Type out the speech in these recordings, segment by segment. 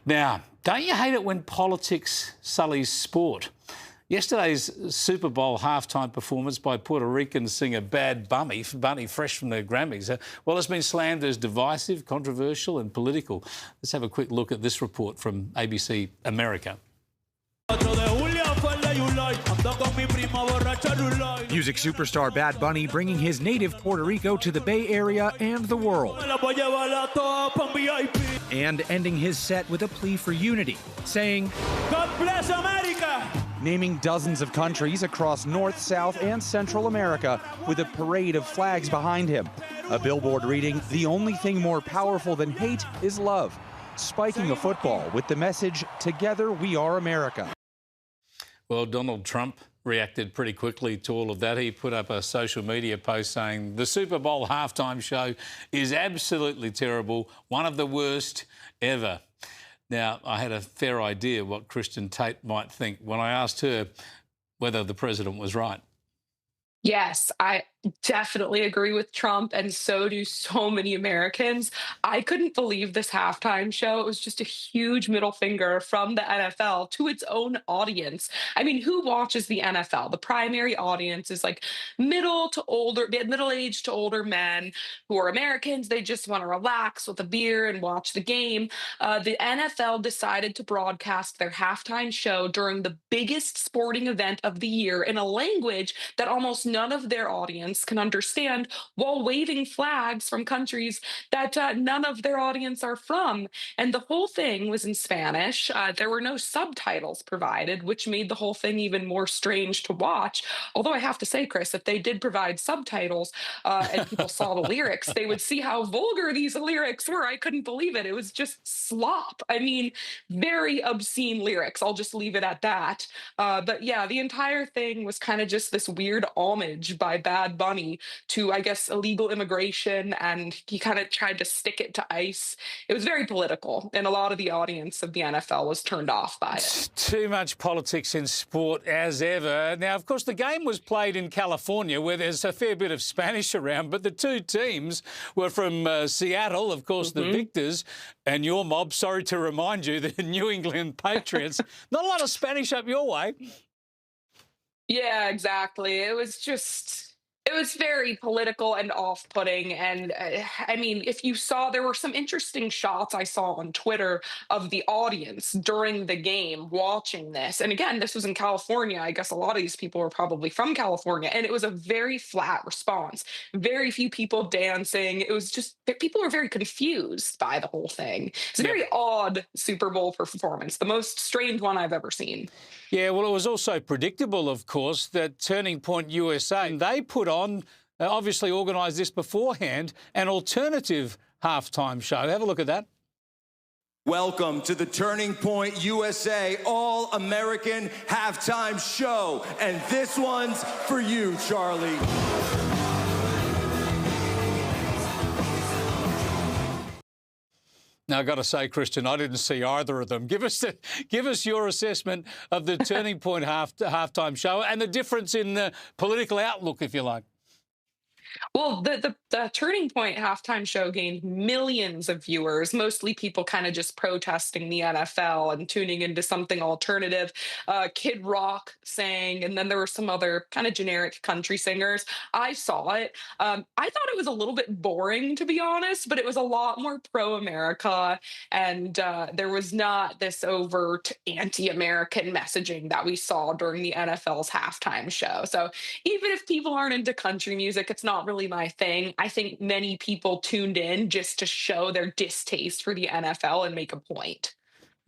Now, don't you hate it when politics sullies sport? Yesterday's Super Bowl halftime performance by Puerto Rican singer Bad Bunny, fresh from the Grammys, well, it's been slammed as divisive, controversial and political. Let's have a quick look at this report from ABC America. Music superstar Bad Bunny bringing his native Puerto Rico to the Bay Area and the world. And ending his set with a plea for unity, saying, "God bless America!" Naming dozens of countries across North, South, and Central America with a parade of flags behind him. A billboard reading, "The only thing more powerful than hate is love." Spiking a football with the message, "Together we are America." Well, Donald Trump reacted pretty quickly to all of that. He put up a social media post saying the Super Bowl halftime show is absolutely terrible, one of the worst ever. Now, I had a fair idea what Kristin Tate might think when I asked her whether the president was right. Yes, I definitely agree with Trump, and so do so many Americans. I couldn't believe this halftime show. It was just a huge middle finger from the NFL to its own audience. I mean, who watches the NFL? The primary audience is like middle-aged to older men who are Americans. They just want to relax with a beer and watch the game. The NFL decided to broadcast their halftime show during the biggest sporting event of the year in a language that almost none of their audience can understand, while waving flags from countries that none of their audience are from. And the whole thing was in Spanish. There were no subtitles provided, which made the whole thing even more strange to watch. Although I have to say, Chris, if they did provide subtitles and people saw the lyrics, they would see how vulgar these lyrics were. I couldn't believe it. It was just slop. I mean, very obscene lyrics. I'll just leave it at that. But yeah, the entire thing was kind of just this weird homage by Bad Bunny to, I guess, illegal immigration, and he kind of tried to stick it to ICE. It was very political, and a lot of the audience of the NFL was turned off by it. Too much politics in sport as ever. Now, of course, the game was played in California, where there's a fair bit of Spanish around, but the two teams were from Seattle, of course, the victors, and your mob, sorry to remind you, the New England Patriots. Not a lot of Spanish up your way. Yeah, exactly. It was very political and off-putting. And I mean, if you saw, there were some interesting shots I saw on Twitter of the audience during the game watching this. And again, this was in California. I guess a lot of these people were probably from California. And it was a very flat response. Very few people dancing. It was just, people were very confused by the whole thing. It's a very odd Super Bowl performance, the most strange one I've ever seen. Yeah, well, it was also predictable, of course, that Turning Point USA, they put on, obviously organised this beforehand, an alternative halftime show. Have a look at that. Welcome to the Turning Point USA All-American Halftime Show. And this one's for you, Charlie. Now, I've got to say, Kristin, I didn't see either of them. Give us your assessment of the Turning Point halftime show and the difference in the political outlook, if you like. Well, the Turning Point halftime show gained millions of viewers, mostly people kind of just protesting the NFL and tuning into something alternative. Kid Rock sang, and then there were some other kind of generic country singers. I saw it. I thought it was a little bit boring, to be honest, but it was a lot more pro-America, and there was not this overt anti-American messaging that we saw during the NFL's halftime show. So even if people aren't into country music, it's not really my thing. I think many people tuned in just to show their distaste for the NFL and make a point.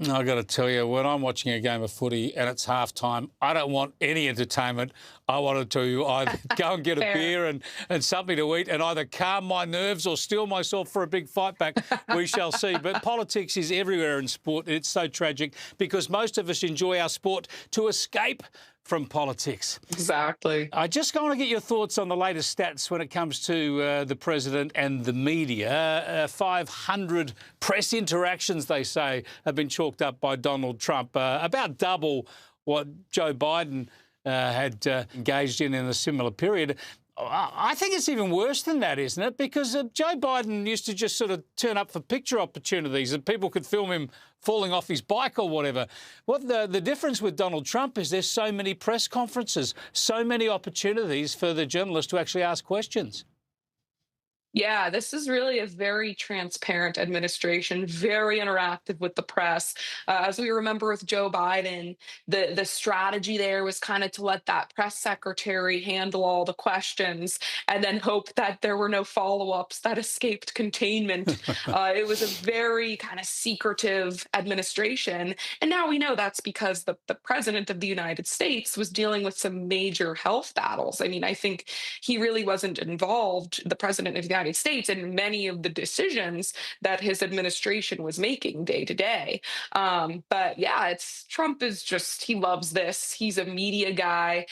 I got to tell you, when I'm watching a game of footy and it's halftime, I don't want any entertainment. I want to either go and get a beer and something to eat and either calm my nerves or steel myself for a big fight back. We shall see. But politics is everywhere in sport. It's so tragic because most of us enjoy our sport to escape from politics. Exactly. I just want to get your thoughts on the latest stats when it comes to the president and the media. 500 press interactions, they say, have been chalked up by Donald Trump, about double what Joe Biden had engaged in a similar period. I think it's even worse than that, isn't it? Because Joe Biden used to just sort of turn up for picture opportunities and people could film him falling off his bike or whatever. What the difference with Donald Trump is there's so many press conferences, so many opportunities for the journalists to actually ask questions. Yeah, this is really a very transparent administration, very interactive with the press. As we remember with Joe Biden, the strategy there was kind of to let that press secretary handle all the questions and then hope that there were no follow-ups that escaped containment. It was a very kind of secretive administration. And now we know that's because the president of the United States was dealing with some major health battles. I mean, I think he really wasn't involved, the president of the United States, in many of the decisions that his administration was making day to day. But yeah, Trump is just, he loves this. He's a media guy.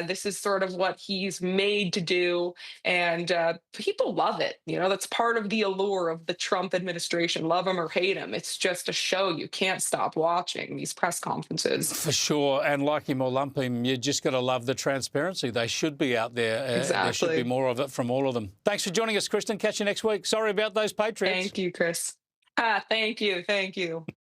This is sort of what he's made to do. And people love it. You know, that's part of the allure of the Trump administration. Love him or hate him. It's just a show. You can't stop watching these press conferences. For sure. And like him or lump him, you just got to love the transparency. They should be out there. Exactly. There should be more of it from all of them. Thanks for joining us, Kristin. Catch you next week. Sorry about those Patriots. Thank you, Chris. Thank you. Thank you.